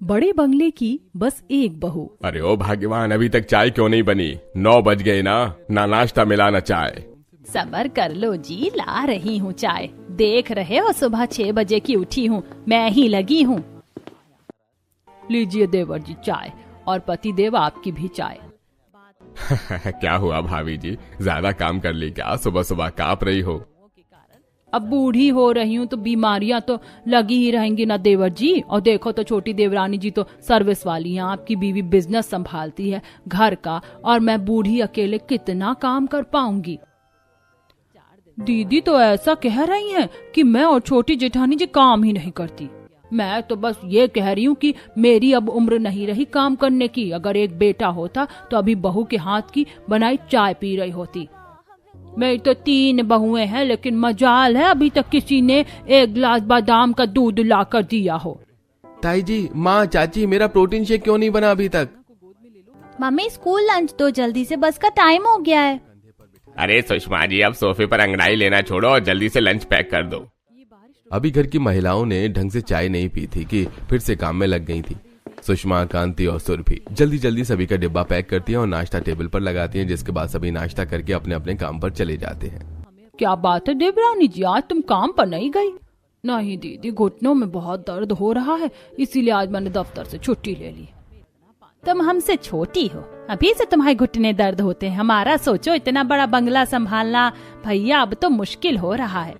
बड़े बंगले की बस एक बहू। अरे ओ भाग्यवान, अभी तक चाय क्यों नहीं बनी? 9 बज गए ना नाश्ता मिला ना चाय। सबर कर लो जी, ला रही हूँ चाय। देख रहे हो सुबह 6 बजे की उठी हूँ, मैं ही लगी हूँ। लीजिए देवर जी चाय, और पति देव आपकी भी चाय। क्या हुआ भाभी जी, ज्यादा काम कर ली क्या? सुबह सुबह कांप रही हो? अब बूढ़ी हो रही हूँ तो बीमारियां तो लगी ही रहेंगी ना देवर जी। और देखो तो छोटी देवरानी जी तो सर्विस वाली हैं, आपकी बीवी बिजनेस संभालती है घर का, और मैं बूढ़ी अकेले कितना काम कर पाऊंगी। दीदी तो ऐसा कह रही हैं कि मैं और छोटी जेठानी जी काम ही नहीं करती। मैं तो बस ये कह रही हूँ कि मेरी अब उम्र नहीं रही काम करने की। अगर एक बेटा होता तो अभी बहू के हाथ की बनाई चाय पी रही होती। मेरी तो 3 बहुएं हैं, लेकिन मजाल है अभी तक किसी ने 1 गिलास बादाम का दूध ला कर दिया हो। ताई जी, माँ, चाची, मेरा प्रोटीन शेक क्यों नहीं बना अभी तक? मम्मी स्कूल लंच दो जल्दी से, बस का टाइम हो गया है। अरे सुषमा जी, अब सोफे पर अंगड़ाई लेना छोड़ो और जल्दी से लंच पैक कर दो। अभी घर की महिलाओं ने ढंग से चाय नहीं पी थी कि फिर से काम में लग गई थी। सुषमा, कांति और सुरभि जल्दी जल्दी सभी का डिब्बा पैक करती हैं और नाश्ता टेबल पर लगाती हैं, जिसके बाद सभी नाश्ता करके अपने अपने काम पर चले जाते हैं। क्या बात है देवरानी जी, आज तुम काम पर नहीं गई? नहीं दीदी, घुटनों में बहुत दर्द हो रहा है, इसीलिए आज मैंने दफ्तर से छुट्टी ले ली। तुम हमसे छोटी हो, अभी से तुम्हारे घुटने दर्द होते हैं। हमारा सोचो, इतना बड़ा बंगला संभालना भैया अब तो मुश्किल हो रहा है।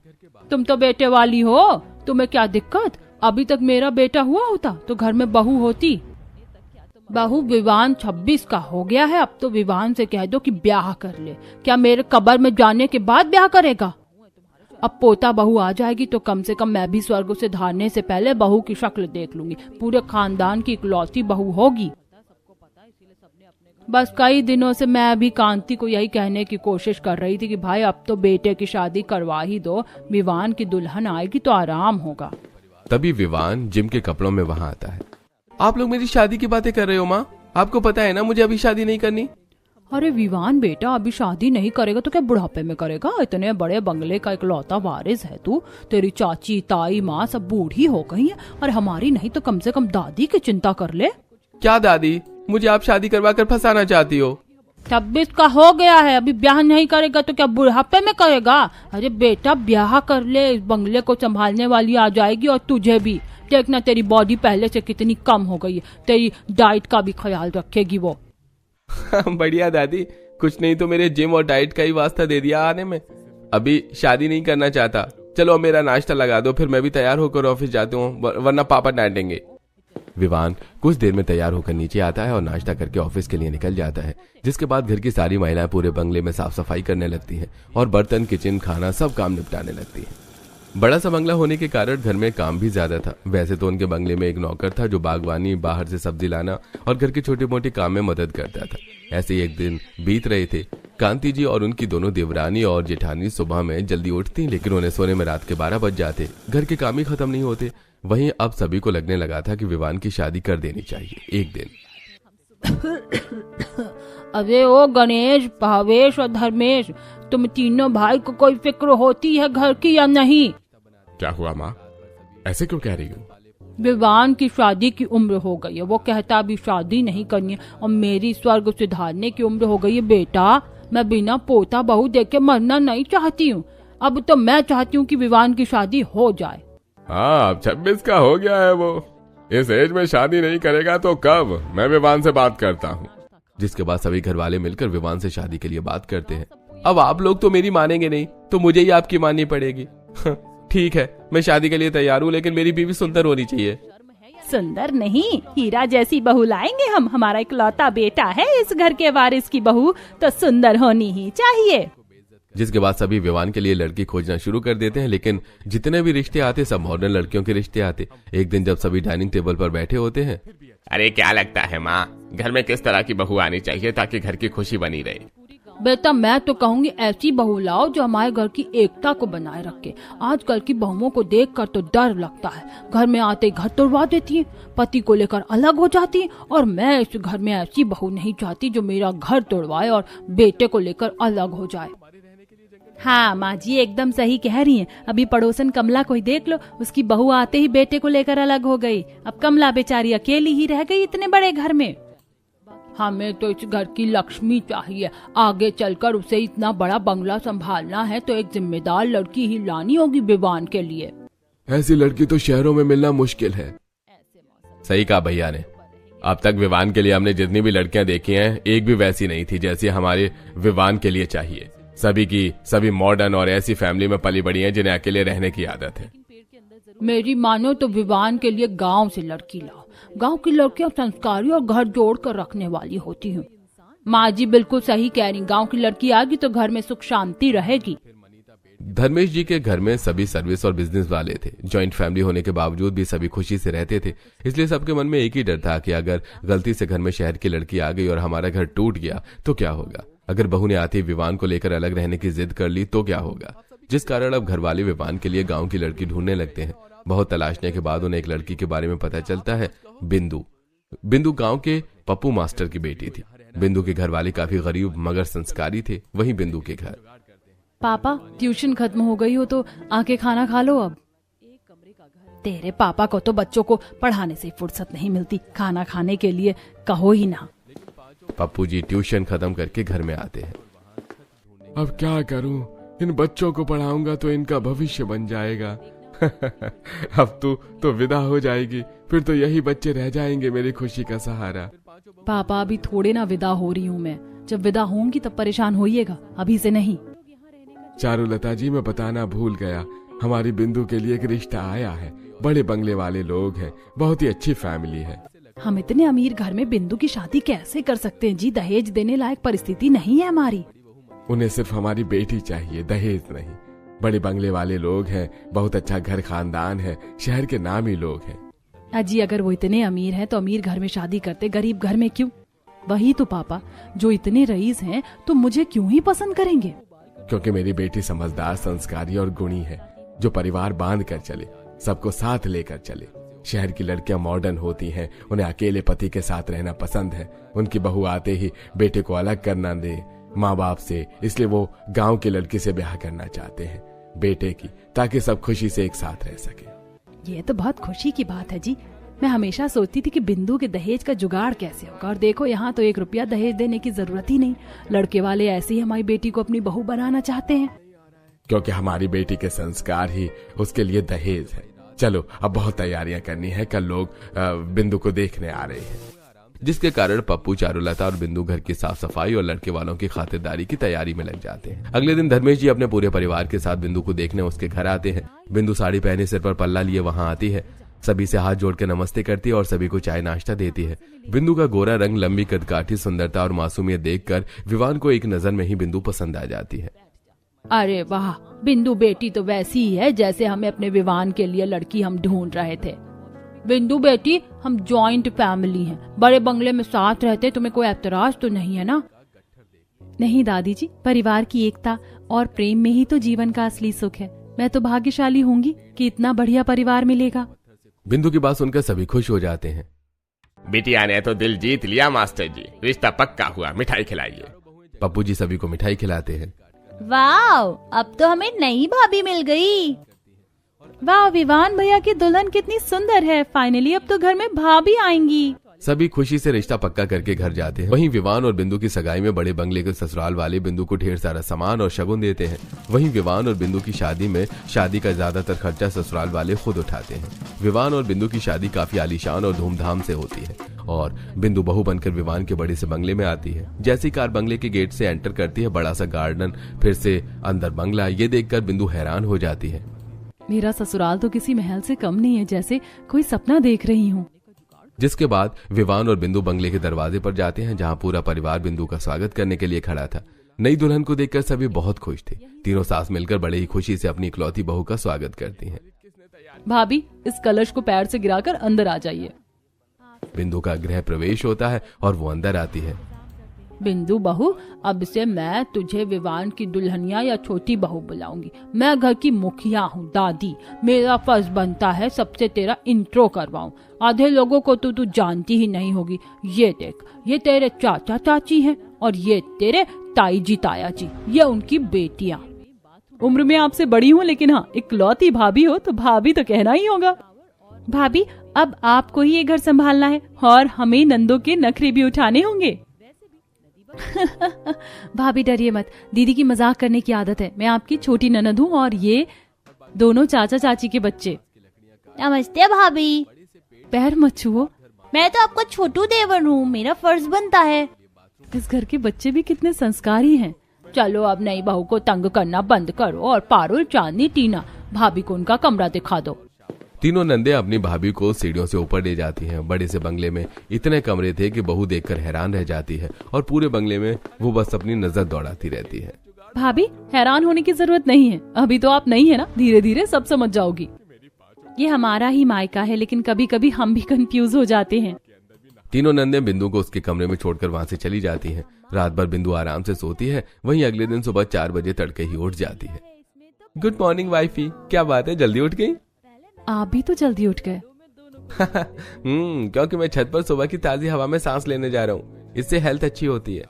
तुम तो बेटे वाली हो, तुम्हें क्या दिक्कत? अभी तक मेरा बेटा हुआ होता तो घर में बहू होती। बहू विवान 26 का हो गया है, अब तो विवान से कह दो कि ब्याह कर ले। क्या मेरे कब्र में जाने के बाद ब्याह करेगा? अब पोता बहू आ जाएगी तो कम से कम मैं भी स्वर्ग से धारने से पहले बहू की शक्ल देख लूंगी। पूरे खानदान की इकलौती बहू होगी। बस कई दिनों से मैं भी कांति को यही कहने की कोशिश कर रही थी कि भाई अब तो बेटे की शादी करवा ही दो, विवान की दुल्हन आएगी तो आराम होगा। तभी विवान जिम के कपड़ों में वहां आता है। आप लोग मेरी शादी की बातें कर रहे हो माँ? आपको पता है ना मुझे अभी शादी नहीं करनी। अरे विवान बेटा, अभी शादी नहीं करेगा तो क्या बुढ़ापे में करेगा? इतने बड़े बंगले का इकलौता वारिस है तू। तेरी चाची, ताई, माँ सब बूढ़ी हो गई है, और हमारी नहीं तो कम से कम दादी की चिंता कर ले। क्या दादी, मुझे आप शादी करवा कर फंसाना चाहती हो? 26 का हो गया है, अभी ब्याह नहीं करेगा तो क्या बुढ़ापे में करेगा? अरे बेटा ब्याह कर ले, इस बंगले को संभालने वाली आ जाएगी और तुझे भी। देखना तेरी बॉडी पहले से कितनी कम हो गई है, तेरी डाइट का भी ख्याल रखेगी वो। बढ़िया दादी, कुछ नहीं तो मेरे जिम और डाइट का ही वास्ता दे दिया आने में। अभी शादी नहीं करना चाहता। चलो अब मेरा नाश्ता लगा दो, फिर मैं भी तैयार होकर ऑफिस जाता हूँ, वरना पापा डांटेंगे। विवान कुछ देर में तैयार होकर नीचे आता है और नाश्ता करके ऑफिस के लिए निकल जाता है, जिसके बाद घर की सारी महिलाएं पूरे बंगले में साफ सफाई करने लगती हैं और बर्तन, किचन, खाना सब काम निपटाने लगती हैं। बड़ा सा बंगला होने के कारण घर में काम भी ज्यादा था। वैसे तो उनके बंगले में एक नौकर था जो बागवानी, बाहर से सब्जी लाना और घर के छोटे मोटे काम में मदद करता था। ऐसे ही एक दिन बीत रहे थे। कांति जी और उनकी दोनों देवरानी और जेठानी सुबह में जल्दी उठती, लेकिन उन्हें सोने में रात के 12 बज जाते। घर के काम ही खत्म नहीं होते। वहीं अब सभी को लगने लगा था कि विवान की शादी कर देनी चाहिए। एक दिन अरे ओ गणेश, भावेश और धर्मेश, तुम तीनों भाई को कोई फिक्र होती है घर की या नहीं? क्या हुआ माँ, ऐसे क्यों कह रही हो? विवान की शादी की उम्र हो गई है, वो कहता अभी शादी नहीं करनी है, और मेरी स्वर्ग सुधारने की उम्र हो गई है। बेटा मैं बिना पोता बहू देखे मरना नहीं चाहती हूँ। अब तो मैं चाहती हूँ कि विवान की शादी हो जाए। हाँ, अब 26 का हो गया है वो। इस एज में शादी नहीं करेगा तो कब? मैं विवान से बात करता हूँ। जिसके बाद सभी घर वाले मिलकर विवान से शादी के लिए बात करते हैं। अब आप लोग तो मेरी मानेंगे नहीं, तो मुझे ही आपकी माननी पड़ेगी। ठीक है, मैं शादी के लिए तैयार हूँ, लेकिन मेरी बीवी सुंदर होनी चाहिए। सुंदर नहीं, हीरा जैसी बहू लाएंगे हम। हमारा इकलौता बेटा है इस घर के वारिस की बहू तो सुंदर होनी ही चाहिए। जिसके बाद सभी विवान के लिए लड़की खोजना शुरू कर देते हैं, लेकिन जितने भी रिश्ते आते सब मॉडर्न लड़कियों के रिश्ते आते। एक दिन जब सभी डाइनिंग टेबल पर बैठे होते हैं। अरे क्या लगता है माँ, घर में किस तरह की बहू आनी चाहिए ताकि घर की खुशी बनी रहे? बेटा मैं तो कहूँगी ऐसी बहू लाओ जो हमारे घर की एकता को बनाए रखे। आजकल की बहुओं को देखकर तो डर लगता है, घर में आते घर तोड़वा देती है, पति को लेकर अलग हो जाती है। और मैं इस घर में ऐसी बहू नहीं चाहती जो मेरा घर तोड़वाए और बेटे को लेकर अलग हो जाए। हाँ माँ जी एकदम सही कह रही हैं। अभी पड़ोसन कमला को ही देख लो, उसकी बहू आते ही बेटे को लेकर अलग हो गई। अब कमला बेचारी अकेली ही रह गई इतने बड़े घर में। हमें तो इस घर की लक्ष्मी चाहिए। आगे चलकर उसे इतना बड़ा बंगला संभालना है तो एक जिम्मेदार लड़की ही लानी होगी विवान के लिए। ऐसी लड़की तो शहरों में मिलना मुश्किल है। सही कहा भैया ने। अब तक विवान के लिए हमने जितनी भी लड़कियां देखी हैं, एक भी वैसी नहीं थी जैसी हमारे विवान के लिए चाहिए। सभी की सभी मॉडर्न और ऐसी फैमिली में पली बड़ी हैं जिन्हें अकेले रहने की आदत है। मेरी मानो तो विवान के लिए गांव से लड़की लाओ। गांव की लड़कियां संस्कारी और घर जोड़ कर रखने वाली होती हैं। माँ जी बिल्कुल सही कह रही। गांव की लड़की आएगी तो घर में सुख शांति रहेगी। धर्मेश जी के घर में सभी सर्विस और बिजनेस वाले थे। जॉइंट फैमिली होने के बावजूद भी सभी खुशी से रहते थे। इसलिए सबके मन में एक ही डर था कि अगर गलती से घर में शहर की लड़की आ गई और हमारा घर टूट गया तो क्या होगा। अगर बहू ने आते ही विवान को लेकर अलग रहने की जिद कर ली तो क्या होगा। जिस कारण अब घर वाले विवान के लिए गांव की लड़की ढूंढने लगते हैं। बहुत तलाशने के बाद उन्हें एक लड़की के बारे में पता चलता है, बिंदु। बिंदु गांव के पप्पू मास्टर की बेटी थी। बिंदु के घर वाले काफी गरीब मगर संस्कारी थे। वहीं बिंदु के घर। पापा ट्यूशन खत्म हो गई हो तो आके खाना खा लो अब। तेरे पापा को तो बच्चों को पढ़ाने से फुर्सत नहीं मिलती, खाना खाने के लिए कहो ही ना। पप्पू जी ट्यूशन खत्म करके घर में आते हैं। अब क्या करूं, इन बच्चों को पढ़ाऊंगा तो इनका भविष्य बन जाएगा। अब तो विदा हो जाएगी, फिर तो यही बच्चे रह जाएंगे मेरी खुशी का सहारा। पापा अभी थोड़े ना विदा हो रही हूँ मैं, जब विदा होंगी तब परेशान होइएगा, अभी से नहीं। चारुलता जी मैं बताना भूल गया, हमारी बिंदु के लिए एक रिश्ता आया है। बड़े बंगले वाले लोग हैं, बहुत ही अच्छी फैमिली है। हम इतने अमीर घर में बिंदु की शादी कैसे कर सकते हैं जी, दहेज देने लायक परिस्थिति नहीं है हमारी। उन्हें सिर्फ हमारी बेटी चाहिए, दहेज नहीं। बड़े बंगले वाले लोग हैं, बहुत अच्छा घर खानदान है, शहर के नामी लोग हैं। अजी अगर वो इतने अमीर हैं तो अमीर घर में शादी करते, गरीब घर में क्यों? वही तो पापा, जो इतने रईस हैं तो मुझे क्यों ही पसंद करेंगे? क्योंकि मेरी बेटी समझदार, संस्कारी और गुणी है, जो परिवार बांध कर चले, सबको साथ लेकर चले। शहर की लड़कियां मॉडर्न होती हैं, उन्हें अकेले पति के साथ रहना पसंद है। उनकी बहू आते ही बेटे को अलग करना दे माँ बाप से, इसलिए वो गांव की लड़की से ब्याह करना चाहते हैं बेटे की, ताकि सब खुशी से एक साथ रह सके। ये तो बहुत खुशी की बात है जी। मैं हमेशा सोचती थी कि बिंदु के दहेज का जुगाड़ कैसे होगा, और देखो यहाँ तो 1 रुपया दहेज देने की जरूरत ही नहीं। लड़के वाले ऐसे ही हमारी बेटी को अपनी बहू बनाना चाहते हैं। क्योंकि हमारी बेटी के संस्कार ही उसके लिए दहेज है। चलो अब बहुत तैयारियां करनी है, कल लोग बिंदु को देखने आ रहे हैं। जिसके कारण पप्पू, चारुलता और बिंदु घर की साफ सफाई और लड़के वालों की खातिरदारी की तैयारी में लग जाते हैं। अगले दिन धर्मेश जी अपने पूरे परिवार के साथ बिंदु को देखने उसके घर आते हैं। बिंदु साड़ी पहने, सिर पर पल्ला लिए वहां आती है। सभी से हाथ जोड़ के नमस्ते करती है और सभी को चाय नाश्ता देती है। बिंदु का गोरा रंग, लंबी कदकाठी, सुंदरता और मासूमियत देखकर विवान को एक नजर में ही बिंदु पसंद आ जाती है। अरे वाह, बिंदु बेटी तो वैसी ही है जैसे हमें अपने विवान के लिए लड़की हम ढूंढ रहे थे। बिंदु बेटी, हम जॉइंट फैमिली हैं, बड़े बंगले में साथ रहते, तुम्हें कोई ऐतराज तो नहीं है ना? नहीं दादी जी, परिवार की एकता और प्रेम में ही तो जीवन का असली सुख है। मैं तो भाग्यशाली होंगी कि इतना बढ़िया परिवार मिलेगा। बिंदु की बात सुनकर सभी खुश हो जाते हैं। बिटिया ने तो दिल जीत लिया मास्टर जी, रिश्ता पक्का हुआ, मिठाई खिलाइए। पप्पू जी सभी को मिठाई खिलाते हैं। वाह, अब तो हमें नई भाभी मिल गई। वाह, विवान भैया की दुल्हन कितनी सुंदर है। फाइनली अब तो घर में भाभी आएंगी। सभी खुशी से रिश्ता पक्का करके घर जाते हैं। वहीं विवान और बिंदु की सगाई में बड़े बंगले के ससुराल वाले बिंदु को ढेर सारा सामान और शगुन देते हैं। वहीं विवान और बिंदु की शादी में शादी का ज्यादातर खर्चा ससुराल वाले खुद उठाते हैं। विवान और बिंदु की शादी काफी आलीशान और धूमधाम से होती है और बिंदु बहू बनकर विवान के बड़े से बंगले में आती है। जैसी कार बंगले के गेट से एंटर करती है, बड़ा सा गार्डन, फिर से अंदर बंगला, ये देखकर बिंदु हैरान हो जाती है। मेरा ससुराल तो किसी महल से कम नहीं है, जैसे कोई सपना देख रही हूँ। जिसके बाद विवान और बिंदु बंगले के दरवाजे पर जाते हैं, जहां पूरा परिवार बिंदु का स्वागत करने के लिए खड़ा था। नई दुल्हन को देखकर सभी बहुत खुश थे। तीनों सास मिलकर बड़े ही खुशी से अपनी इकलौती बहू का स्वागत करती हैं। भाभी, इस कलश को पैर से गिराकर अंदर आ जाइए। बिंदु का गृह प्रवेश होता है और वो अंदर आती है। बिंदु बहू, अब से मैं तुझे विवान की दुल्हनिया या छोटी बहू बुलाऊंगी। मैं घर की मुखिया हूँ दादी, मेरा फर्ज बनता है सबसे तेरा इंट्रो करवाऊं। आधे लोगों को तू जानती ही नहीं होगी। ये देख, ये तेरे चाचा चाची हैं और ये तेरे ताई जी ताया जी, ये उनकी बेटियाँ। उम्र में आपसे बड़ी हूँ, लेकिन हाँ, इकलौती भाभी हो तो भाभी तो कहना ही होगा। भाभी अब आपको ही ये घर संभालना है और हमें नंदों के नखरे भी उठाने होंगे। भाभी डरिए मत, दीदी की मजाक करने की आदत है। मैं आपकी छोटी ननद हूँ और ये दोनों चाचा चाची के बच्चे। नमस्ते भाभी। पैर मत छुओ। मैं तो आपका छोटू देवर हूँ, मेरा फर्ज बनता है। इस घर के बच्चे भी कितने संस्कारी हैं। चलो अब नई बहू को तंग करना बंद करो और पारुल, चांदनी, टीना, भाभी को उनका कमरा दिखा दो। तीनों नंदे अपनी भाभी को सीढ़ियों से ऊपर ले जाती हैं। बड़े से बंगले में इतने कमरे थे कि बहू देखकर हैरान रह जाती है और पूरे बंगले में वो बस अपनी नजर दौड़ाती रहती है। भाभी हैरान होने की जरूरत नहीं है, अभी तो आप नहीं है ना, धीरे धीरे सब समझ जाओगी। ये हमारा ही मायका है, लेकिन कभी कभी हम भी कंफ्यूज हो जाते हैं। तीनों नंदे बिंदु को उसके कमरे में छोड़कर वहाँ से चली जाती हैं। रात भर बिंदु आराम से सोती है, वहीं अगले दिन सुबह 4 बजे तड़के ही उठ जाती है। गुड मॉर्निंग वाइफी, क्या बात है, जल्दी उठ गई? आप भी तो जल्दी उठ गए। क्योंकि मैं छत पर सुबह की ताजी हवा में सांस लेने जा रहा हूँ, इससे हेल्थ अच्छी होती है।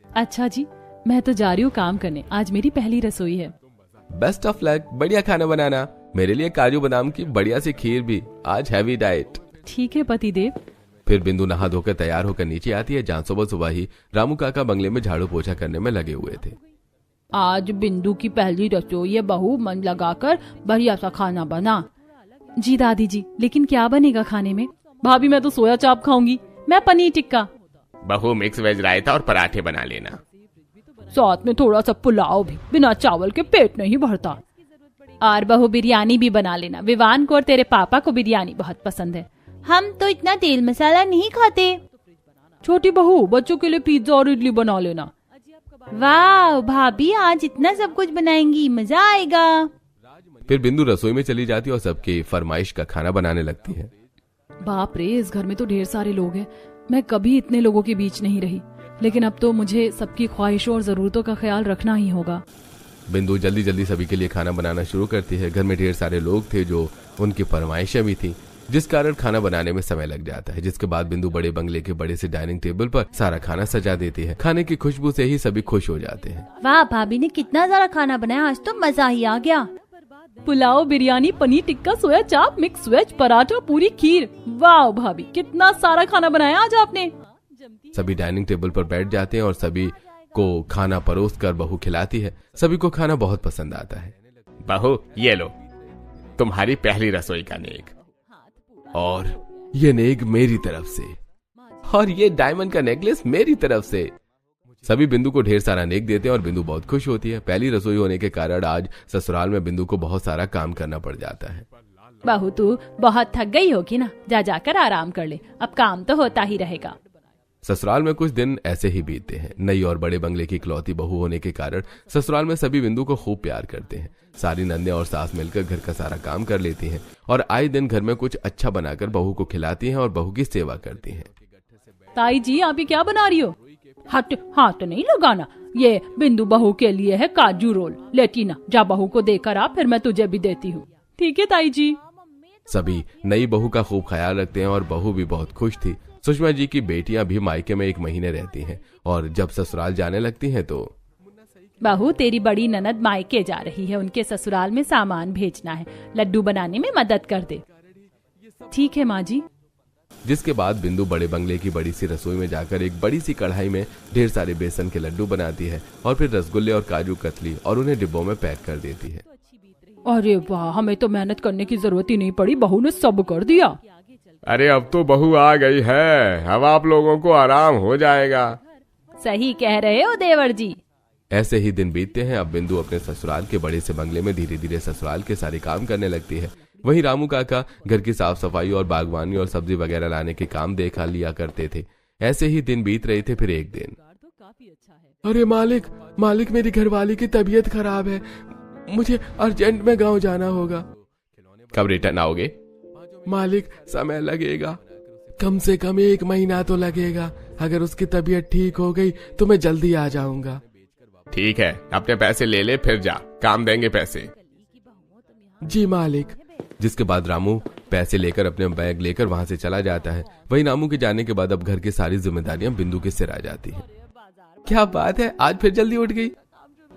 अच्छा जी, मैं तो जा रही हूँ काम करने, आज मेरी पहली रसोई है। बेस्ट ऑफ लक, बढ़िया खाना बनाना। मेरे लिए काजू बादाम की बढ़िया सी खीर भी, आज हैवी डाइट। ठीक है पतिदेव। फिर बिंदु नहा धोकर तैयार होकर नीचे आती है, जहाँ सुबह सुबह ही रामू काका बंगले में झाड़ू पोछा करने में लगे हुए थे। आज बिंदु की पहली रसोई है, बहू मन लगाकर बढ़िया सा खाना बना। जी दादी जी, लेकिन क्या बनेगा खाने में? भाभी मैं तो सोया चाप खाऊंगी। मैं पनीर टिक्का। बहू मिक्स वेज रायता और पराठे बना लेना। साथ में थोड़ा सा पुलाव भी, बिना चावल के पेट नहीं भरता। और बहू बिरयानी भी बना लेना, विवान को और तेरे पापा को बिरयानी बहुत पसंद है। हम तो इतना तेल मसाला नहीं खाते। छोटी बहू बच्चों के लिए पिज्जा और इडली बना लेना। वाह भाभी, आज इतना सब कुछ बनाएंगी, मजा आएगा। फिर बिंदु रसोई में चली जाती और सबकी फरमाइश का खाना बनाने लगती है। बाप रे, इस घर में तो ढेर सारे लोग हैं। मैं कभी इतने लोगों के बीच नहीं रही, लेकिन अब तो मुझे सबकी ख्वाहिशों और जरूरतों का ख्याल रखना ही होगा। बिंदु जल्दी जल्दी सभी के लिए खाना बनाना शुरू करती है। घर में ढेर सारे लोग थे जो उनकी फरमाइशें भी थी, जिस कारण खाना बनाने में समय लग जाता है। जिसके बाद बिंदु बड़े बंगले के बड़े से डाइनिंग टेबल पर सारा खाना सजा देती है। खाने की खुशबू से ही सभी खुश हो जाते हैं। वाह भाभी ने कितना सारा खाना बनाया, आज तो मजा ही आ गया। पुलाव, बिरयानी, पनीर टिक्का, सोया चाप, मिक्स वेज, पराठा, पूरी, खीर। वाह भाभी, कितना सारा खाना बनाया आज आपने। सभी डाइनिंग टेबल पर बैठ जाते हैं और सभी को खाना परोस कर बहू खिलाती है। सभी को खाना बहुत पसंद आता है। बहू ये लो, तुम्हारी पहली रसोई का नेक। और ये नेक मेरी तरफ से। और ये डायमंड का नेकलेस मेरी तरफ से। सभी बिंदु को ढेर सारा नेक देते हैं और बिंदु बहुत खुश होती है। पहली रसोई होने के कारण आज ससुराल में बिंदु को बहुत सारा काम करना पड़ जाता है। बहू तू बहुत थक गई होगी ना, जा जाकर आराम कर ले, अब काम तो होता ही रहेगा। ससुराल में कुछ दिन ऐसे ही बीतते हैं। नई और बड़े बंगले की इकलौती बहू होने के कारण ससुराल में सभी बिंदु को खूब प्यार करते हैं। सारी नंदे और सास मिलकर घर का सारा काम कर लेती हैं और आए दिन घर में कुछ अच्छा बनाकर बहू को खिलाती हैं और बहू की सेवा करती हैं। ताई जी, आप ये क्या बना रही हो? हट, हाथ नहीं लगाना। ये बिंदु बहू के लिए है काजू रोल। लेटीना, जा बहू को देकर आ, फिर मैं तुझे भी देती हूँ। ठीक है ताई जी। सभी नई बहू का खूब ख्याल रखते हैं और बहू भी बहुत खुश थी। सुषमा जी की बेटियां भी मायके में 1 महीने रहती हैं और जब ससुराल जाने लगती हैं तो बहू तेरी बड़ी ननद मायके जा रही है, उनके ससुराल में सामान भेजना है, लड्डू बनाने में मदद कर दे। ठीक है माँ जी। जिसके बाद बिंदु बड़े बंगले की बड़ी सी रसोई में जाकर एक बड़ी सी कढ़ाई में ढेर सारे बेसन के लड्डू बनाती है और फिर रसगुल्ले और काजू कतली और उन्हें डिब्बों में पैक कर देती है। अरे वाह, हमें तो मेहनत करने की जरूरत ही नहीं पड़ी, बहू ने सब कर दिया। अरे अब तो बहू आ गई है, अब आप लोगों को आराम हो जाएगा। सही कह रहे हो देवर जी। ऐसे ही दिन बीतते हैं। अब बिंदु अपने ससुराल के बड़े से बंगले में धीरे धीरे ससुराल के सारे काम करने लगती है। वहीं रामू काका घर की साफ सफाई और बागवानी और सब्जी वगैरह लाने के काम देखा लिया करते थे। ऐसे ही दिन बीत रहे थे। फिर एक दिन, अरे मालिक मेरी घरवाली की तबीयत खराब है, मुझे अर्जेंट में गांव जाना होगा। कब रिटर्न आओगे? मालिक समय लगेगा, कम से कम 1 महीना तो लगेगा। अगर उसकी तबीयत ठीक हो गई तो मैं जल्दी आ जाऊंगा। ठीक है, अपने पैसे ले ले, फिर जा, काम देंगे पैसे। जी मालिक। जिसके बाद रामू पैसे लेकर अपने बैग लेकर वहां से चला जाता है। वहीं रामू के जाने के बाद अब घर की सारी जिम्मेदारियां बिंदु के सिर आ जाती हैं। क्या बात है, आज फिर जल्दी उठ गई।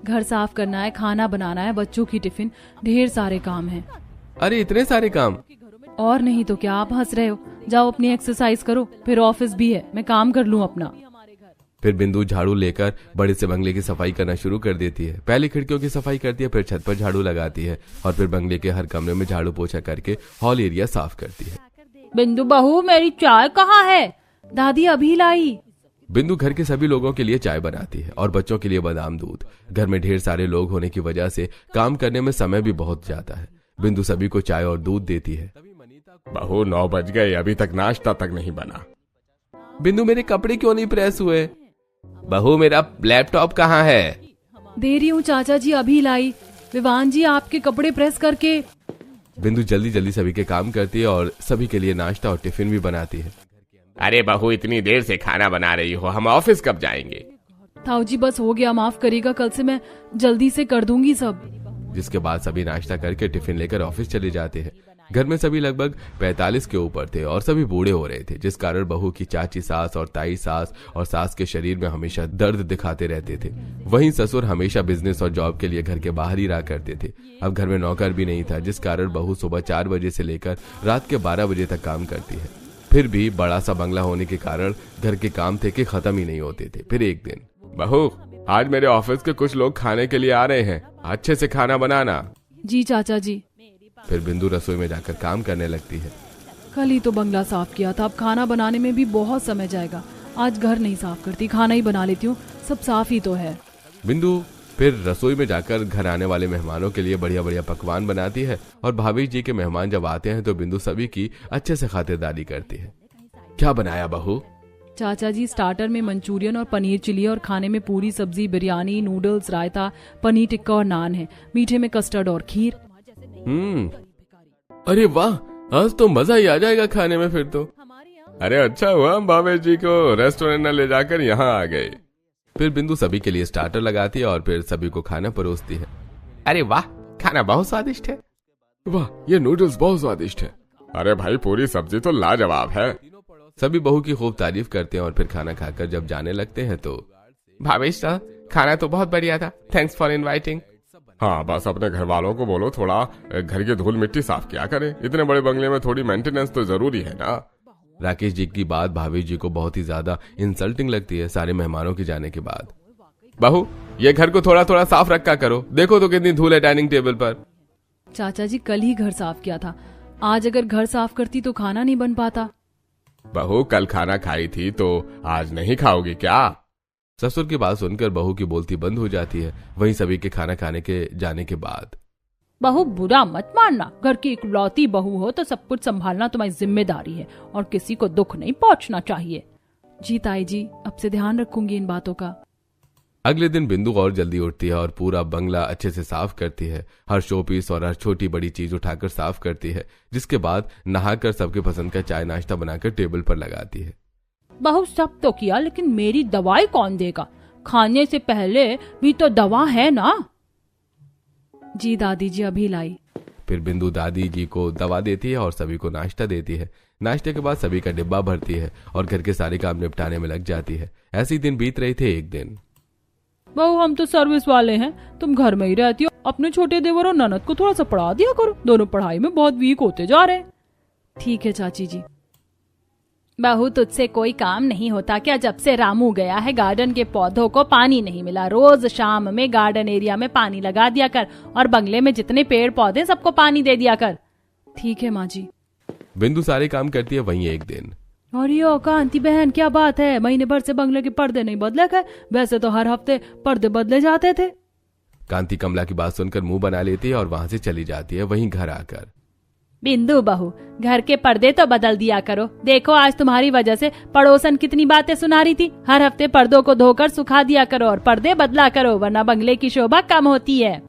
घर साफ करना है, खाना बनाना है, बच्चों की टिफिन, ढेर सारे काम हैं। अरे इतने सारे काम? और नहीं तो क्या, आप हंस रहे हो? जाओ अपनी एक्सरसाइज करो, फिर ऑफिस भी है, मैं काम कर लूं अपना। फिर बिंदु झाड़ू लेकर बड़े से बंगले की सफाई करना शुरू कर देती है। पहले खिड़कियों की सफाई करती है, फिर छत पर झाड़ू लगाती है और फिर बंगले के हर कमरे में झाड़ू पोछा करके हॉल एरिया साफ करती है। बिंदु बहू, मेरी चाय कहाँ है? दादी अभी लाई। बिंदु घर के सभी लोगों के लिए चाय बनाती है और बच्चों के लिए बादाम दूध। घर में ढेर सारे लोग होने की वजह से काम करने में समय भी बहुत जाता है। बिंदु सभी को चाय और दूध देती है। बहू 9 बज गए, अभी तक नाश्ता तक नहीं बना। बिंदु मेरे कपड़े क्यों नहीं प्रेस हुए? बहू मेरा लैपटॉप कहाँ है? दे रही हूँ चाचा जी, अभी लाई। विवान जी आपके कपड़े प्रेस करके। बिंदु जल्दी जल्दी सभी के काम करती है और सभी के लिए नाश्ता और टिफिन भी बनाती है। अरे बहू, इतनी देर से खाना बना रही हो, हम ऑफिस कब जाएंगे? ताऊ जी बस हो गया, माफ करिएगा, कल से मैं जल्दी से कर दूंगी सब। जिसके बाद सभी नाश्ता करके टिफिन लेकर ऑफिस चले जाते हैं। घर में सभी लगभग 45 के ऊपर थे और सभी बूढ़े हो रहे थे, जिस कारण बहू की चाची सास और ताई सास और सास के शरीर में हमेशा दर्द दिखाते रहते थे। वहीं ससुर हमेशा बिजनेस और जॉब के लिए घर के बाहर ही रहा करते थे। अब घर में नौकर भी नहीं था, जिस कारण बहू सुबह 4 बजे से लेकर रात के 12 बजे तक काम करती है। फिर भी बड़ा सा बंगला होने के कारण घर के काम थे कि खत्म ही नहीं होते थे। फिर एक दिन, बहू आज मेरे ऑफिस के कुछ लोग खाने के लिए आ रहे हैं, अच्छे से खाना बनाना। जी चाचा जी। फिर बिंदु रसोई में जाकर काम करने लगती है। कल ही तो बंगला साफ किया था, अब खाना बनाने में भी बहुत समय जाएगा। आज घर नहीं साफ करती, खाना ही बना लेती हूँ, सब साफ ही तो है। बिंदु फिर रसोई में जाकर घर आने वाले मेहमानों के लिए बढ़िया बढ़िया पकवान बनाती है और भाभी जी के मेहमान जब आते हैं तो बिंदु सभी की अच्छे से खातिरदारी करती है। क्या बनाया बहू? चाचा जी स्टार्टर में मंचूरियन और पनीर चिली और खाने में पूरी सब्जी, बिरयानी, नूडल्स, रायता, पनीर टिक्का और नान है। मीठे में कस्टर्ड और खीर। अरे वाह, आज तो मजा ही आ जाएगा खाने में फिर तो। अरे अच्छा हुआ हम भाभी जी को रेस्टोरेंट न ले जाकर यहाँ आ गए। फिर बिंदु सभी के लिए स्टार्टर लगाती है और फिर सभी को खाना परोसती है। अरे वाह, खाना बहुत स्वादिष्ट है। वाह, ये नूडल्स बहुत स्वादिष्ट है। अरे भाई, पूरी सब्जी तो लाजवाब है। सभी बहू की खूब तारीफ करते हैं और फिर खाना खाकर जब जाने लगते हैं तो भावेश साहब, खाना तो बहुत बढ़िया था, थैंक्स फॉर इनवाइटिंग। हाँ, बस अपने घर वालों को बोलो थोड़ा घर की धूल मिट्टी साफ किया करे, इतने बड़े बंगले में थोड़ी मेंटेनेंस तो जरूरी है ना। राकेश जी की बात भाभी जी को बहुत ही ज्यादा इंसल्टिंग लगती है सारे मेहमानों के जाने के बाद। बहू, ये घर को थोड़ा थोड़ा साफ रखा करो, देखो तो कितनी धूल है डाइनिंग टेबल पर। चाचा जी कल ही घर साफ किया था, आज अगर घर साफ करती तो खाना नहीं बन पाता। बहू कल खाना खाई थी तो आज नहीं खाओगी क्या? ससुर की बात सुनकर बहू की बोलती बंद हो जाती है। वहीं सभी के खाना खाने के जाने के बाद, बहू बुरा मत मानना, घर की इकलौती बहू हो तो सब कुछ संभालना तुम्हारी जिम्मेदारी है और किसी को दुख नहीं पहुंचना चाहिए। जी ताई जी, अब से ध्यान रखूंगी इन बातों का। अगले दिन बिंदु और जल्दी उठती है और पूरा बंगला अच्छे से साफ करती है। हर शोपीस और हर छोटी बड़ी चीज उठाकर साफ करती है। जिसके बाद नहाकर सबके पसंद का चाय नाश्ता बनाकर टेबल पर लगाती है। बहू सब तो किया, लेकिन मेरी दवाई कौन देगा? खाने से पहले भी तो दवा है ना। जी दादी जी, अभी लाई। फिर बिंदु दादी जी को दवा देती है और सभी को नाश्ता देती है। नाश्ते के बाद सभी का डिब्बा भरती है और घर के सारे काम निपटाने में लग जाती है। ऐसे ही दिन बीत रहे थे। एक दिन, बहू हम तो सर्विस वाले हैं, तुम घर में ही रहती हो, अपने छोटे देवर और ननद को थोड़ा सा पढ़ा दिया करो, दोनों पढ़ाई में बहुत वीक होते जा रहे हैं। ठीक है चाची जी। बहू तुझसे कोई काम नहीं होता क्या? जब से रामू गया है गार्डन के पौधों को पानी नहीं मिला। रोज शाम में गार्डन एरिया में पानी लगा दिया कर और बंगले में जितने पेड़ पौधे सबको पानी दे दिया कर। ठीक है माँ जी। बिंदु सारे काम करती है। वहीं एक दिन, और यो कांति बहन, क्या बात है, महीने भर से बंगले के पर्दे नहीं बदले गए? वैसे तो हर हफ्ते पर्दे बदले जाते थे। कांति कमला की बात सुनकर मुंह बना लेती है और वहां से चली जाती है। वहीं घर आकर, बिंदु बहू घर के पर्दे तो बदल दिया करो, देखो आज तुम्हारी वजह से पड़ोसन कितनी बातें सुना रही थी। हर हफ्ते पर्दों को धोकर सुखा दिया करो और पर्दे बदला करो, वरना बंगले की शोभा कम होती है।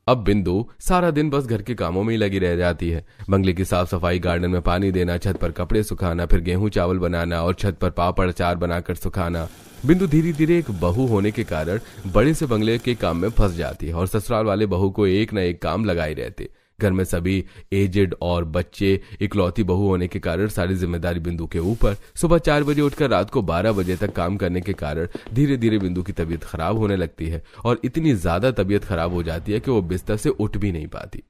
अब बिंदु सारा दिन बस घर के कामों में ही लगी रह जाती है। बंगले की साफ सफाई, गार्डन में पानी देना, छत पर कपड़े सुखाना, फिर गेहूं चावल बनाना और छत पर पापड़ अचार बनाकर सुखाना। बिंदु धीरे धीरे एक बहू होने के कारण बड़े से बंगले के काम में फंस जाती है और ससुराल वाले बहू को एक न एक काम लगाए रहते, घर में सभी एजेड और बच्चे, इकलौती बहू होने के कारण सारी जिम्मेदारी बिंदु के ऊपर। सुबह 4 बजे उठकर रात को 12 बजे तक काम करने के कारण धीरे धीरे बिंदु की तबीयत खराब होने लगती है और इतनी ज्यादा तबीयत खराब हो जाती है कि वो बिस्तर से उठ भी नहीं पाती।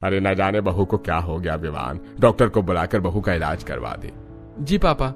अरे न जाने बहू को क्या हो गया विवान, डॉक्टर को बुलाकर बहू का इलाज करवा दे। जी पापा।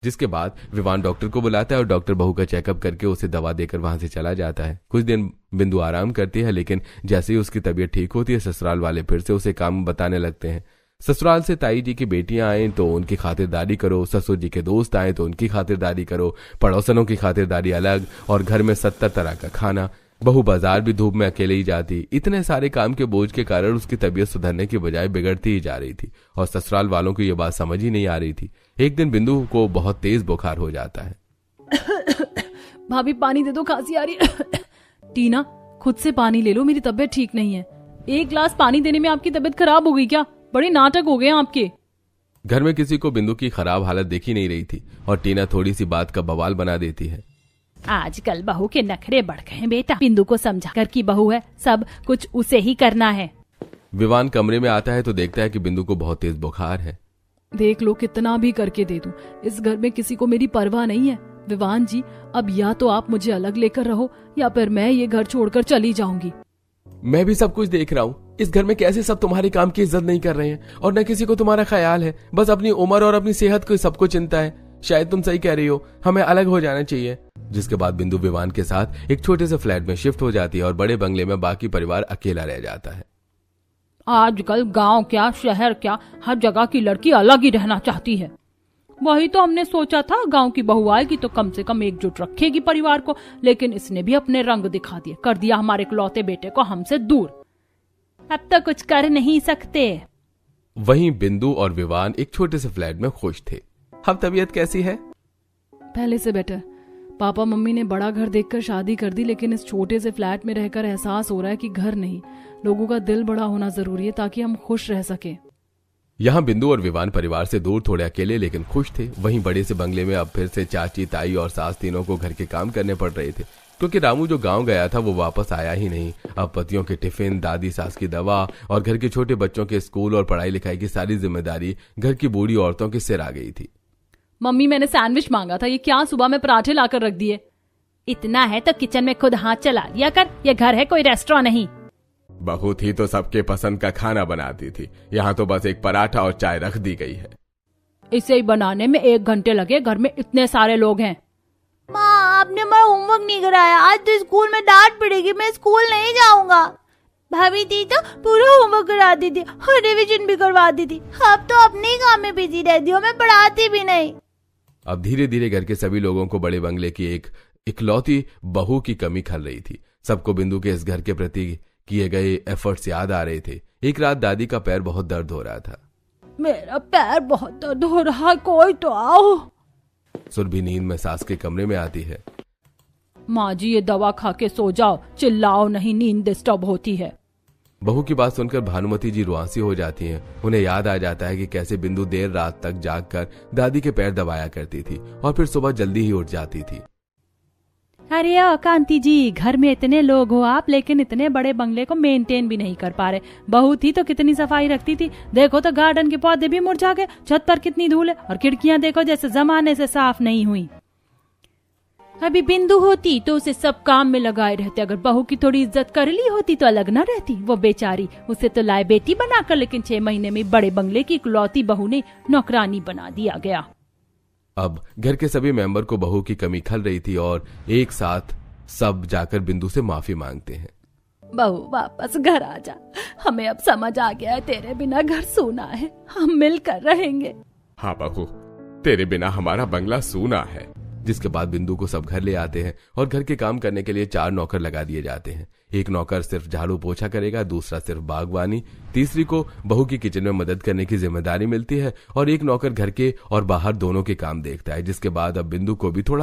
जिसके बाद विवान डॉक्टर को बुलाता है और डॉक्टर बहू का चेकअप करके उसे दवा देकर वहां से चला जाता है। कुछ दिन बिंदु आराम करती है, लेकिन जैसे ही उसकी तबीयत ठीक होती है ससुराल वाले फिर से उसे काम बताने लगते हैं। ससुराल से ताई जी की बेटियां आए तो उनकी खातिरदारी करो, ससुर जी के दोस्त आए तो उनकी खातिरदारी करो, पड़ोसनों की खातिरदारी अलग, और घर में 70 तरह का खाना। बहू बाजार भी धूप में अकेले ही जाती। इतने सारे काम के बोझ के कारण उसकी तबीयत सुधरने की बजाय बिगड़ती ही जा रही थी और ससुराल वालों को यह बात समझ ही नहीं आ रही थी। एक दिन बिंदु को बहुत तेज बुखार हो जाता है। भाभी पानी दे दो, खांसी आ रही है। टीना खुद से पानी ले लो, मेरी तबीयत ठीक नहीं है। 1 गिलास पानी देने में आपकी तबीयत खराब हो गई क्या? बड़े नाटक हो गए आपके। घर में किसी को बिंदु की खराब हालत देखी नहीं रही थी और टीना थोड़ी सी बात का बवाल बना देती है। आजकल बहू के नखरे बढ़ गए हैं बेटा। बिंदु को समझा, घर की बहू है, सब कुछ उसे ही करना है। विवान कमरे में आता है तो देखता है कि बिंदु को बहुत तेज बुखार है। देख लो, कितना भी करके दे दूं, इस घर में किसी को मेरी परवाह नहीं है। विवान जी, अब या तो आप मुझे अलग लेकर रहो या फिर मैं ये घर छोड़कर चली जाऊंगी। मैं भी सब कुछ देख रहा हूँ। इस घर में कैसे सब तुम्हारे काम की इज्जत नहीं कर रहे हैं और न किसी को तुम्हारा ख्याल है। बस अपनी उम्र और अपनी सेहत को सबको चिंता है। शायद तुम सही कह रही हो, हमें अलग हो जाना चाहिए। जिसके बाद बिंदु विवान के साथ एक छोटे से फ्लैट में शिफ्ट हो जाती है और बड़े बंगले में बाकी परिवार अकेला रह जाता है। आजकल गांव क्या शहर क्या, हर जगह की लड़की अलग ही रहना चाहती है। वही तो हमने सोचा था, गांव की बहू आएगी तो कम से कम एकजुट रखेगी परिवार को, लेकिन इसने भी अपने रंग दिखा दिए, कर दिया हमारे इकलौते बेटे को हमसे दूर। अब तो कुछ कर नहीं सकते। वहीं बिंदु और विवान एक छोटे से फ्लैट में खुश थे। अब तबीयत कैसी है? पहले से बेटर। पापा मम्मी ने बड़ा घर देखकर शादी कर दी, लेकिन इस छोटे से फ्लैट में रहकर एहसास हो रहा है कि घर नहीं, लोगों का दिल बड़ा होना जरूरी है ताकि हम खुश रह सके। यहाँ बिंदु और विवान परिवार से दूर, थोड़े अकेले लेकिन खुश थे। वहीं बड़े से बंगले में अब फिर से चाची, ताई और सास तीनों को घर के काम करने पड़ रहे थे, क्योंकि रामू जो गांव गया था वो वापस आया ही नहीं। अब पतियों के टिफिन, दादी सास की दवा और घर के छोटे बच्चों के स्कूल और पढ़ाई लिखाई की सारी जिम्मेदारी घर की बूढ़ी औरतों के सिर आ गई थी। मम्मी, मैंने सैंडविच मांगा था, ये क्या सुबह में पराठे लाकर रख दिए। इतना है तो किचन में खुद हाथ चला लिया कर, ये घर है कोई रेस्टोरेंट नहीं। बहू थी तो सबके पसंद का खाना बनाती थी, यहाँ तो बस एक पराठा और चाय रख दी गई है। इसे ही बनाने में 1 घंटे लगे, घर में इतने सारे लोग हैं। माँ, आपने हमारा होमवर्क नहीं कराया, आज तो स्कूल में डांट पड़ेगी, मैं स्कूल नहीं जाऊंगा। भाभी थी तो पूरा होमवर्क करा दी थी और रिवीजन भी करवा दी थी। अब तो अपने ही काम में बिजी रहती हूँ, मैं पढ़ाती भी नहीं। अब धीरे धीरे घर के सभी लोगों को बड़े बंगले की एक इकलौती बहू की कमी खल रही थी। सबको बिंदु के इस घर के प्रति किए गए एफर्ट्स याद आ रहे थे। एक रात दादी का पैर बहुत दर्द हो रहा था। मेरा पैर बहुत दर्द हो रहा है, कोई तो आओ। सुरभि नींद में सास के कमरे में आती है। माँ जी, ये दवा खा के सो जाओ, चिल्लाओ नहीं, नींद डिस्टर्ब होती है। बहू की बात सुनकर भानुमति जी रुआंसी हो जाती हैं। उन्हें याद आ जाता है कि कैसे बिंदु देर रात तक जागकर दादी के पैर दबाया करती थी और फिर सुबह जल्दी ही उठ जाती थी। अरे कांति जी, घर में इतने लोग हो आप, लेकिन इतने बड़े बंगले को मेंटेन भी नहीं कर पा रहे। बहू थी तो कितनी सफाई रखती थी, देखो तो गार्डन के पौधे भी मुरझा गए, छत पर कितनी धूल है और खिड़कियां देखो जैसे जमाने से साफ नहीं हुई। अभी बिंदु होती तो उसे सब काम में लगाए रहते, अगर बहू की थोड़ी इज्जत कर ली होती तो अलग न रहती। वो बेचारी, उसे तो लाए बेटी बनाकर, लेकिन 6 महीने में बड़े बंगले की इकलौती बहू ने नौकरानी बना दिया गया। अब घर के सभी मेंबर को बहू की कमी खल रही थी और एक साथ सब जाकर बिंदु से माफी मांगते हैं। बहू वापस घर आ जा, हमें अब समझ आ गया है तेरे बिना घर सूना है, हम मिलकर रहेंगे। हाँ बहू, तेरे बिना हमारा बंगला सूना है। जिसके बाद बिंदु को सब घर ले आते हैं और घर के काम करने के लिए 4 नौकर लगा दिए जाते हैं। एक नौकर सिर्फ झाड़ू पोछा करेगा, दूसरा सिर्फ बागवानी, तीसरी को बहू की किचन में मदद करने की जिम्मेदारी मिलती है और एक नौकर घर के और बाहर दोनों के काम देखता है। जिसके बाद अब बिंदु को भी थोड़ा